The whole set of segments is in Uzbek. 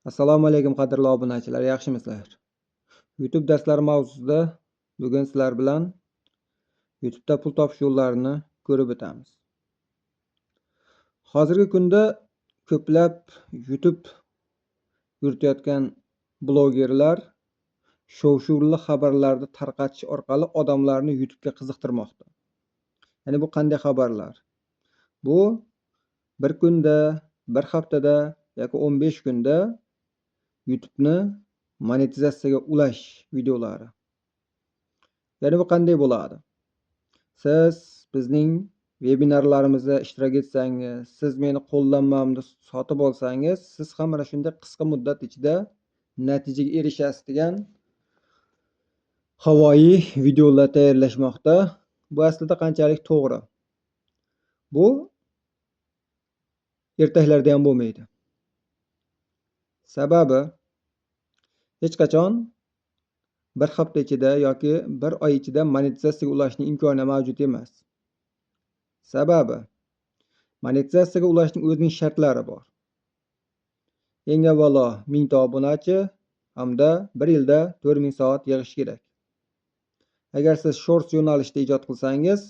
Assalomu alaykum qadrli obunachilar, yaxshimisizlar? YouTube darslari mavzusida bugun sizlar bilan YouTube'da pul topish yo'llarini ko'rib o'tamiz. Hozirgi kunda ko'plab YouTube yuritayotgan blogerlar shov-shuvli xabarlarni tarqatish orqali odamlarni YouTube'ga qiziqtirmoqda. Ya'ni bu qanday xabarlar? Bu bir kunda, bir haftada yoki 15 kunda YouTube'ni monetizatsiyaga ulash videolari. Ya'ni bu qanday bo'ladi? Siz bizning vebinarlarimizda ishtirok etsangiz, siz meni qo'llanmamni sotib olsangiz, siz ham mana shunday qisqa muddat ichida natijaga erishasiz degan havoyi videolar tayyorlashmoqda. Bu aslida qanchalik to'g'ri? Bu ertaklarda ham bo'lmaydi. Sababi hech qachon bir hafta ichida yoki bir oy ichida monetizatsiyaga ulashning imkoni mavjud emas. Sababi monetizatsiyaga ulashning o'zining shartlari bor. Eng avvalo 1000 ta obunachi hamda 1 yilda 4000 soat yig'ish kerak. Agar siz shorts yo'nalishida ijod qilsangiz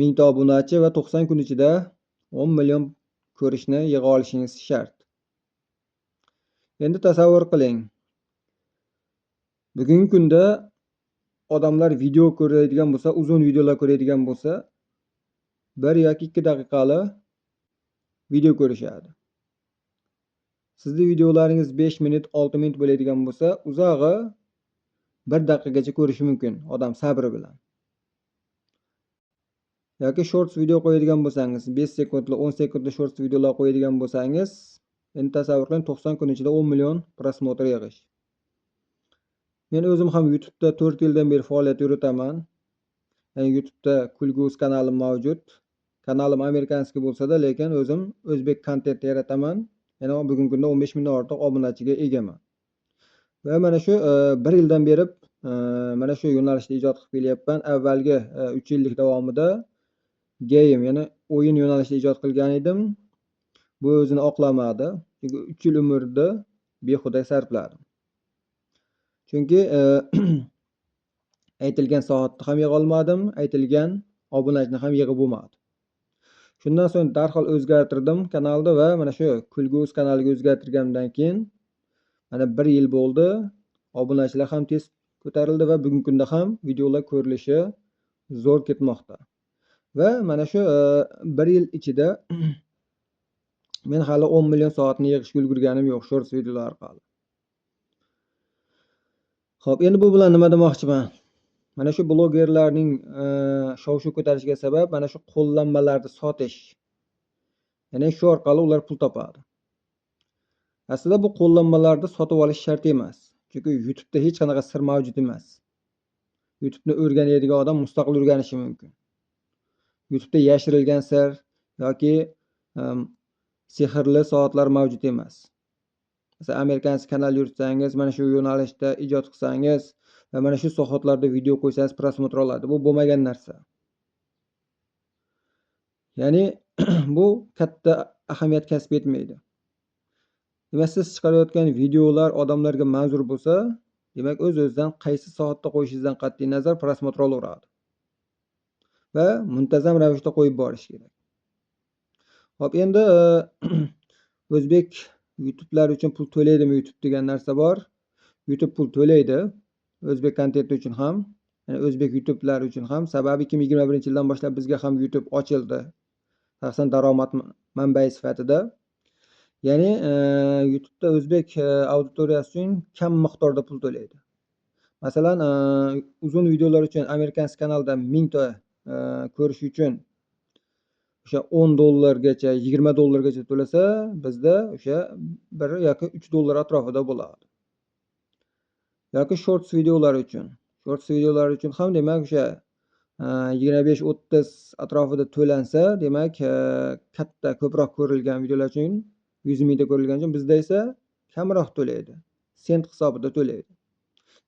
1000 ta obunachi va 90 kun ichida 10 million ko'rishni yig'a olishingiz shart. Endi tasavvur qiling. Bugungi kunda odamlar video ko'radigan bo'lsa, uzun videolar ko'radigan bo'lsa, 1 yoki 2 daqiqali video ko'rishadi. Sizning videolaringiz 5 minut, 6 minut bo'ladigan bo'lsa, uzog'i 1 daqiqagacha ko'rishi mumkin odam sabri bilan. Yoki shorts video qo'yadigan bo'lsangiz, 5 sekundli, 10 sekundli shorts videolar qo'yadigan bo'lsangiz, endi tasavvur qiling 90 kun ichida 10 million prosmotr yig'ish. Men o'zim ham YouTube'da 4 yildan beri faoliyat yuritaman. Yani YouTube'da Kulguz kanalim mavjud. Kanalim amerikanskiy bo'lsa-da, lekin o'zim o'zbek kontent yarataman. Yana bugungi kunda 15 mingdan ortiq obunachiga egaman. Va mana shu 1 yildan beri mana shu yo'nalishda ijod qilib kelyapman. Avvalgi 3 yillik davomida game, ya'ni o'yin yo'nalishida ijod qilgan edim. Bu o'zini oqlamadi. Chunki 3 yil umrni behuda sarfladim. Chunki aytilgan soatni ham yig'a olmadim, aytilgan obunachini ham yig'ib bo'lmadi. Shundan so'ng darhol o'zgartirdim kanalni va mana shu Kulguz kanaliga o'zgartirgandan keyin mana 1 yil bo'ldi. Obunachilar ham tez ko'tarildi va bugungi kunda ham videolar ko'rilishi zo'r ketmoqda. Va mana shu 1 yil ichida men hali 10 million soatni yig'ishga ulgurganim yo'q shorts videolar orqali. Xo'p, endi bu bilan nima demoqchiman? Mana shu blogerlarning shov-shuv ko'tarishiga sabab mana shu qo'llanmalarni sotish. Ya'ni shu orqali ular pul topadi. Aslida bu qo'llanmalarni sotib olish shart emas. Chunki YouTube'da hech qanaqa sir mavjud emas. YouTube'ni o'rganadigan odam mustaqil o'rganishi mumkin. YouTube'da yashirilgan sir yoki sehrli soatlar mavjud emas. Masalan, amerikanskiy kanal yuritsangiz, mana shu yo'nalishda ijod qilsangiz va mana shu soatlarda video qo'ysangiz prosmotr oladi. Bu bo'lmagan narsa. Ya'ni bu katta ahamiyat kasb etmaydi. Demak, siz chiqarayotgan videolar odamlarga manzur bo'lsa, demak o'z-o'zidan qaysi soatda qo'yishingizdan qat'iy nazar prosmotr olaveradi. Va muntazam ravishda qo'yib borish kerak. Xo'p, endi o'zbek YouTube'lar uchun pul to'laydimi YouTube degan narsa bor. YouTube pul to'laydi. O'zbek kontenti uchun ham, ya'ni o'zbek YouTube'lar uchun ham. Sababi 2021-yildan boshlab bizga ham YouTube ochildi. Shaxsan daromad manbai sifatida. Ya'ni YouTube'da o'zbek auditoriyasi uchun kam miqdorda pul to'laydi. Masalan, uzun videolar uchun amerikanskiy kanalda 1000 ta ko'rish uchun o'sha $10 gacha, $20 to'lasa, bizda o'sha 1 yoki 3 dollar atrofida bo'ladi. Yoki shorts videolar uchun. Shorts videolar uchun ham demak o'sha 25-30 atrofida to'lansa, demak katta, ko'proq ko'rilgan videolar uchun 100 mingta ko'rilgan uchun bizda esa kamroq to'laydi. Sent hisobida to'laydi.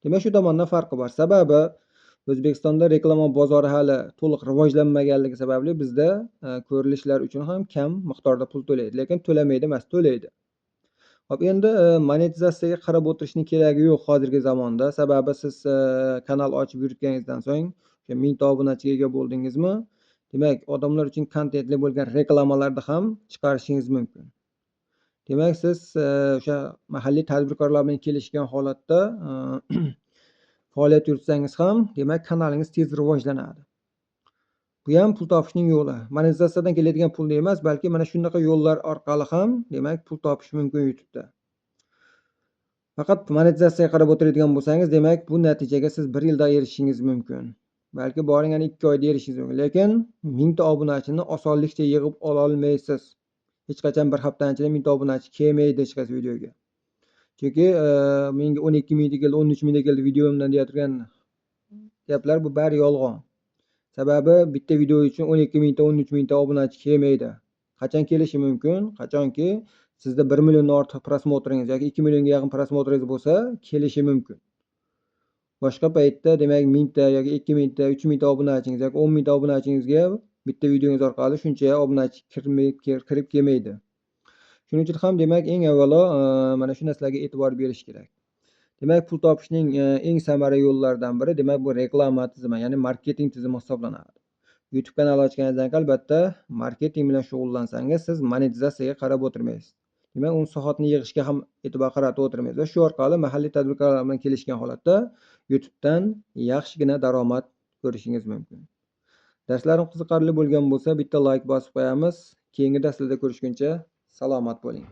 Demak, shu tomondan farqi bor. Sababi O'zbekistonda reklama bozori hali to'liq rivojlanmaganligi sababli bizda ko'rilishlar uchun ham kam miqdorda pul to'laydi, lekin to'lamaydi emas, to'laydi. Hop, endi monetizatsiyaga qarab o'tirishning keragi yo'q hozirgi zamonda. Sababi siz kanal ochib yuritganingizdan so'ng o'sha 1000 ta obunachiga ega bo'ldingizmi, demak, odamlar uchun kontentli bo'lgan reklamalarni ham chiqarishingiz mumkin. Demak, siz o'sha mahalliy tadbirkorlar bilan kelishgan holatda faoliyat yuritsangiz ham, demak, kanalingiz tez rivojlanadi. Bu ham pul topishning yo'li. Monetizatsiyadan keladigan pulni emas, balki mana shunaqa yo'llar orqali ham, demak, pul topish mumkin YouTube'da. Faqat monetizatsiyaga qarab o'tiradigan bo'lsangiz, demak, bu natijaga siz 1 yilda erishishingiz mumkin. Balki boring yana 2 oyda erishishingiz mumkin. Lekin 1000 ta obunachini osonlikcha yig'ib ola olmaysiz. Hech qachon bir haftaning ichida 1000 ta obunachi kelmaydi hech qaysi videoga. Chunki menga 12 mingta keldi, 13 mingta keldi videomdan deya turgan gaplar bu bari yolg'on. Sababi bitta video uchun 12 mingta, 13 mingta obunachi kelmaydi. Qachon kelishi mumkin? Qachonki sizda 1 milliondan ortiq prosmotringiz yoki 2 millionga yaqin prosmotringiz bo'lsa, kelishi mumkin. Boshqa paytda demak 1000 ta yoki 2000 ta, 3000 ta obunachingiz yoki 10 mingta obunachingizga bitta videongiz orqali shuncha obunachi kirib kelmaydi. Shuning uchun ham demak eng avvalo mana shu narsalarga e'tibor berish kerak. Demak, pul topishning eng samarali yo'llaridan biri demak bu reklama tizimi, ya'ni marketing tizimi hisoblanadi. YouTube kanal ochganingizdan albatta marketing bilan shug'ullansangiz, siz monetizatsiyaga qarab o'tirmaysiz. Demak, un soatni yig'ishga ham e'tibor qaratib o'tirmaysiz va shu orqali mahalliy tadbirkorlar bilan kelishgan holatda YouTube'dan yaxshigina daromad ko'rishingiz mumkin. Darslarim qiziqarli bo'lgan bo'lsa, bitta like bosib qo'yamiz. Keyingi darslarda ko'rishguncha salomat bo'ling.